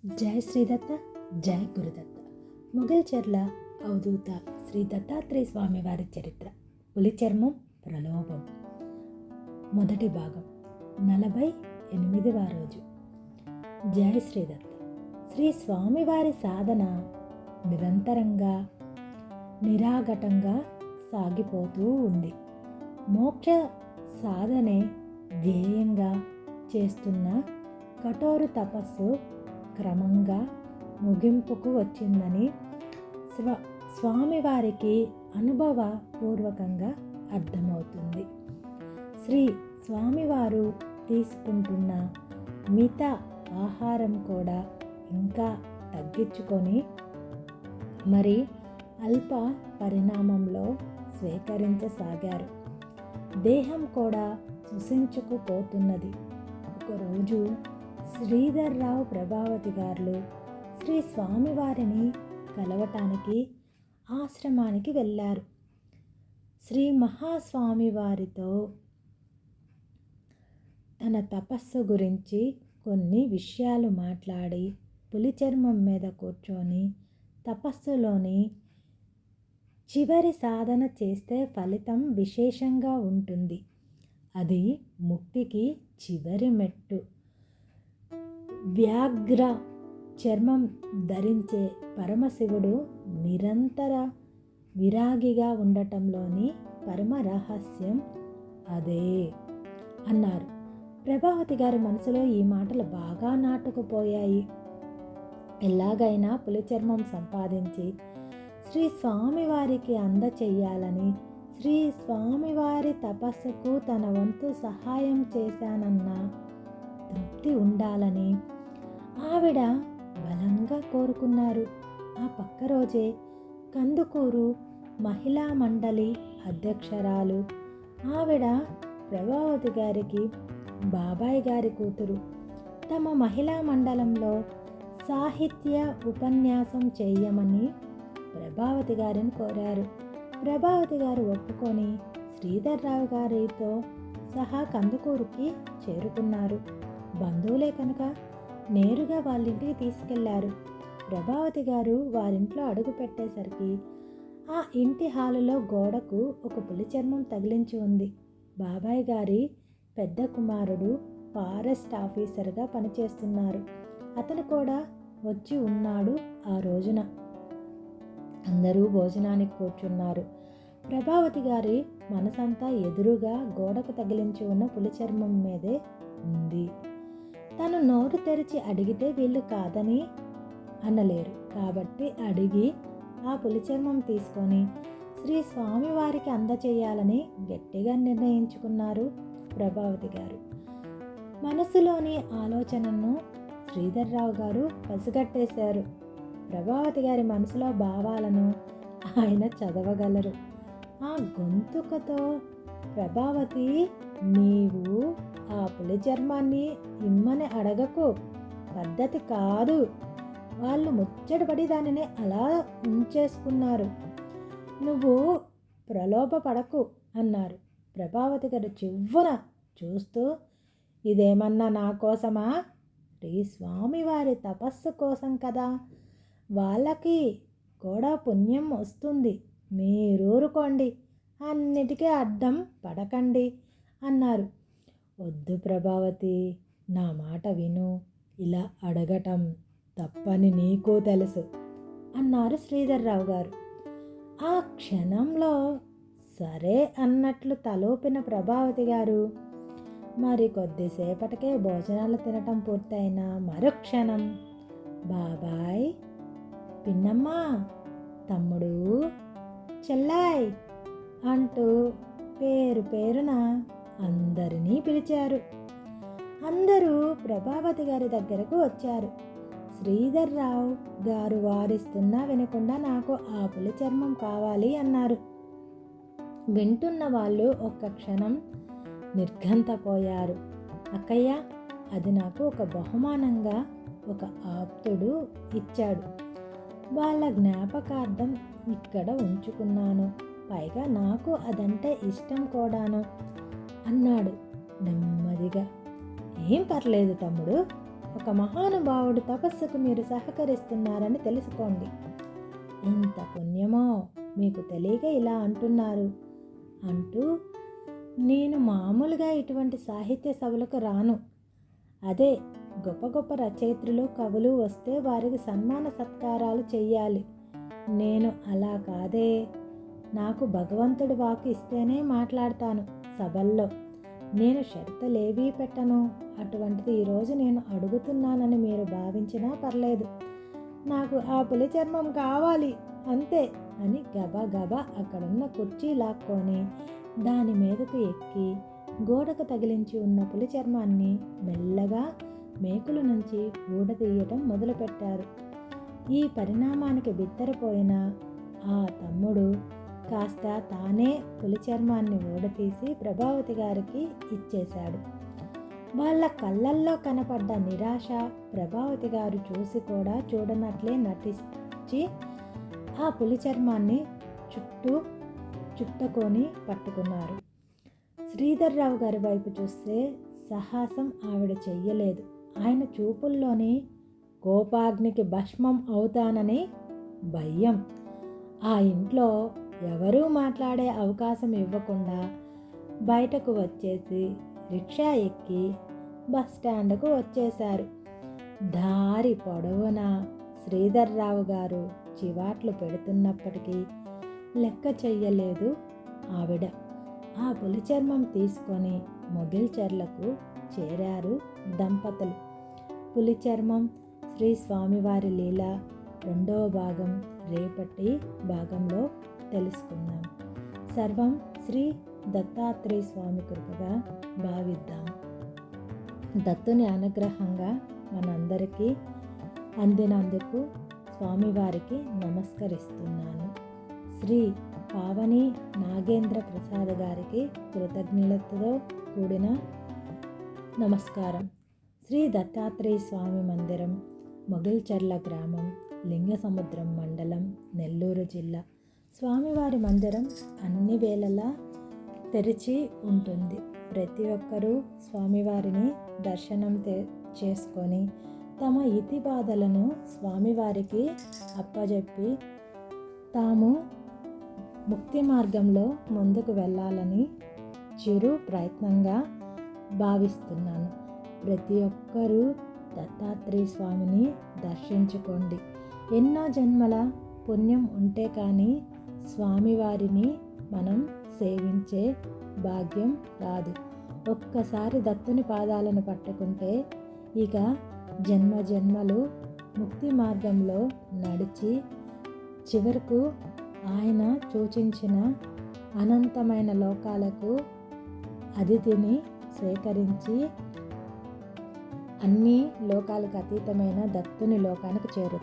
జై శ్రీదత్త, జై గురుదత్త. మొగల్చెర్ల అవధూత శ్రీ దత్తాత్రేయ స్వామి వారి చరిత్ర. పులి చర్మం ప్రలోభం. మొదటి భాగం. 48వ రోజు. జై శ్రీదత్త. శ్రీ స్వామివారి సాధన నిరంతరంగా నిరాఘటంగా సాగిపోతూ ఉంది. మోక్ష సాధనే ధ్యేయంగా చేస్తున్న కఠోర తపస్సు క్రమంగా ముగింపుకు వచ్చిందని స్వామివారికి అనుభవపూర్వకంగా అర్థమవుతుంది. శ్రీ స్వామివారు తీసుకుంటున్న మిత ఆహారం కూడా ఇంకా తగ్గించుకొని మరి అల్ప పరిణామంలో స్వీకరించసాగారు. దేహం కూడా శుసించుకుపోతున్నది. ఒకరోజు శ్రీధర్రావు ప్రభావతి గారు శ్రీ స్వామివారిని కలవటానికి ఆశ్రమానికి వెళ్ళారు. శ్రీ మహాస్వామి వారితో తన తపస్సు గురించి కొన్ని విషయాలు మాట్లాడి పులి చర్మం మీద కూర్చొని తపస్సులోని చివరి సాధన చేస్తే ఫలితం విశేషంగా ఉంటుంది. అది ముక్తికి చివరి మెట్టు. వ్యాఘ్ర చర్మం ధరించే పరమశివుడు నిరంతర విరాగిగా ఉండటంలోని పరమ రహస్యం అదే అన్నారు. ప్రభావతి గారి మనసులో ఈ మాటలు బాగా నాటుకుపోయాయి. ఎలాగైనా పులి చర్మం సంపాదించి శ్రీ స్వామివారికి అందచెయ్యాలని, శ్రీ స్వామివారి తపస్సుకు తన వంతు సహాయం చేశానన్న తృప్తి ఉండాలని ఆవిడ బలంగా కోరుకున్నారు. ఆ పక్క రోజే కందుకూరు మహిళా మండలి అధ్యక్షురాలు ఆవిడ ప్రభావతి గారికి బాబాయ్ గారి కూతురు తమ మహిళా మండలంలో సాహిత్య ఉపన్యాసం చేయమని ప్రభావతి గారిని కోరారు. ప్రభావతి గారు ఒప్పుకొని శ్రీధర్రావు గారితో సహా కందుకూరుకి చేరుకున్నారు. బంధువులే కనుక నేరుగా వాళ్ళింటికి తీసుకెళ్లారు. ప్రభావతి గారు వారింట్లో అడుగు పెట్టేసరికి ఆ ఇంటి హాలులో గోడకు ఒక పులి చర్మం తగిలించి ఉంది. బాబాయ్ గారి పెద్ద కుమారుడు ఫారెస్ట్ ఆఫీసర్గా పనిచేస్తున్నారు. అతను కూడా వచ్చి ఉన్నాడు. ఆ రోజున అందరూ భోజనానికి కూర్చున్నారు. ప్రభావతి గారి మనసంతా ఎదురుగా గోడకు తగిలించి ఉన్న పులి చర్మం మీదే ఉంది. తను నోరు తెరిచి అడిగితే వీళ్ళు కాదని అనలేరు. కాబట్టి అడిగి ఆ పులి చర్మం తీసుకొని శ్రీ స్వామివారికి అందచేయాలని గట్టిగా నిర్ణయించుకున్నారు ప్రభావతి గారు. మనసులోని ఆలోచనను శ్రీధర్రావు గారు పసిగట్టేశారు. ప్రభావతి గారి మనసులో భావాలను ఆయన చదవగలరు. ఆ గొంతుకతో, ప్రభావతి, నీవు ఆ పులి చర్మాన్ని ఇమ్మని అడగకు, పద్ధతి కాదు. వాళ్ళు ముచ్చటపడి దానిని అలా ఉంచేసుకున్నారు. నువ్వు ప్రలోభపడకు అన్నారు. ప్రభావతి గారు చివ్వున చూస్తూ, ఇదేమన్నా నా కోసమా? శ్రీ స్వామివారి తపస్సు కోసం కదా, వాళ్ళకి కూడా పుణ్యం వస్తుంది. మీరూరుకోండి, అన్నిటికీ అడ్డం పడకండి అన్నారు. వద్దు ప్రభావతి, నా మాట విను. ఇలా అడగటం తప్పని నీకు తెలుసు అన్నారు శ్రీధర్రావు గారు. ఆ క్షణంలో సరే అన్నట్లు తలూపిన ప్రభావతి గారు మరి కొద్దిసేపటికే భోజనాలు తినటం పూర్తయిన మరుక్షణం బాబాయ్, పిన్నమ్మ, తమ్ముడు, చెల్లాయ్ అంటూ పేరు పేరున అందరినీ పిలిచారు. అందరూ ప్రభావతి గారి దగ్గరకు వచ్చారు. శ్రీధర్రావు గారు వారిస్తున్నా వినకుండా నాకు ఆ పులి చర్మం కావాలి అన్నారు. వింటున్న వాళ్ళు ఒక్క క్షణం నిర్ఘంతపోయారు. అక్కయ్య, అది నాకు ఒక బహుమానంగా ఒక ఆప్తుడు ఇచ్చాడు. వాళ్ళ జ్ఞాపకార్థం ఇక్కడ ఉంచుకున్నాను. పైగా నాకు అదంటే ఇష్టం కూడాను అన్నాడు నెమ్మదిగా. ఏం పర్లేదు తమ్ముడు, ఒక మహానుభావుడు తపస్సుకు మీరు సహకరిస్తున్నారని తెలుసుకోండి. ఇంత పుణ్యమో, మీకు తెలియక ఇలా అంటున్నారు అంటూ నేను మామూలుగా ఇటువంటి సాహిత్య సభలకు రాను. అదే గొప్ప గొప్ప రచయిత్రులు, కవులు వస్తే వారికి సన్మాన సత్కారాలు చెయ్యాలి. నేను అలా కాదే. నాకు భగవంతుడి వాక్కు ఇస్తేనే మాట్లాడతాను సభల్లో. నేను షరతులేవీ పెట్టను. అటువంటిది ఈరోజు నేను అడుగుతున్నానని మీరు భావించినా పర్లేదు. నాకు ఆ పులి చర్మం కావాలి అంతే అని గబగబా అక్కడున్న కుర్చీ లాక్కొని దాని మీదకు ఎక్కి గోడకు తగిలించి ఉన్న పులి చర్మాన్ని మెల్లగా మేకుల నుంచి ఊడతీయటం మొదలుపెట్టారు. ఈ పరిణామానికి బిత్తరపోయిన ఆ తమ్ముడు కాస్త తానే పులి చర్మాన్ని ఊడతీసి ప్రభావతి గారికి ఇచ్చేశాడు. వాళ్ళ కళ్ళల్లో కనపడ్డ నిరాశ ప్రభావతి గారు చూసి కూడా చూడనట్లే నటించి ఆ పులి చర్మాన్ని చుట్టుకొని పట్టుకున్నారు. శ్రీధర్రావు గారి వైపు చూస్తే సాహసం ఆవిడ చెయ్యలేదు. ఆయన చూపుల్లోని కోపాగ్నికి భస్మం అవుతానని భయం. ఆ ఇంట్లో ఎవరూ మాట్లాడే అవకాశం ఇవ్వకుండా బయటకు వచ్చేసి రిక్షా ఎక్కి బస్ స్టాండ్కు వచ్చేశారు. దారి పొడవునా శ్రీధర్రావు గారు చివాట్లు పెడుతున్నప్పటికీ లెక్క చెయ్యలేదు ఆవిడ. ఆ పులి చర్మం తీసుకొని మొగిల్చెర్లకు చేరారు దంపతులు. పులి చర్మం శ్రీ స్వామివారి లీల రెండవ భాగం రేపటి భాగంలో తెలుసుకుందాం. సర్వం శ్రీ దత్తాత్రేయ స్వామి కృపగా భావిద్దాం. దత్తుని అనుగ్రహంగా మనందరికీ అందినందుకు స్వామివారికి నమస్కరిస్తున్నాను. శ్రీ పావని నాగేంద్ర ప్రసాద్ గారికి కృతజ్ఞతతో కూడిన నమస్కారం. శ్రీ దత్తాత్రేయ స్వామి మందిరం, మొగిల్చెర్ల గ్రామం, లింగసముద్రం మండలం, నెల్లూరు జిల్లా. స్వామివారి మందిరం అన్ని వేళలా తెరిచి ఉంటుంది. ప్రతి ఒక్కరూ స్వామివారిని దర్శనం చేసుకొని తమ ఇతి బాధలను స్వామివారికి అప్పజెప్పి తాము ముక్తి మార్గంలో ముందుకు వెళ్ళాలని చిరు ప్రయత్నంగా భావిస్తున్నాను. ప్రతి ఒక్కరూ దత్తాత్రేయ స్వామిని దర్శించుకోండి. ఎన్నో జన్మల పుణ్యం ఉంటే కానీ స్వామివారిని మనం సేవించే భాగ్యం రాదు. ఒక్కసారి దత్తుని పాదాలను పట్టుకుంటే ఇక జన్మ జన్మలు ముక్తి మార్గంలో నడిచి చివరకు ఆయన సూచించిన అనంతమైన లోకాలకు అతిథిని స్వీకరించి అన్ని లోకాలకు అతీతమైన దత్తుని లోకానికి చేరుతారు.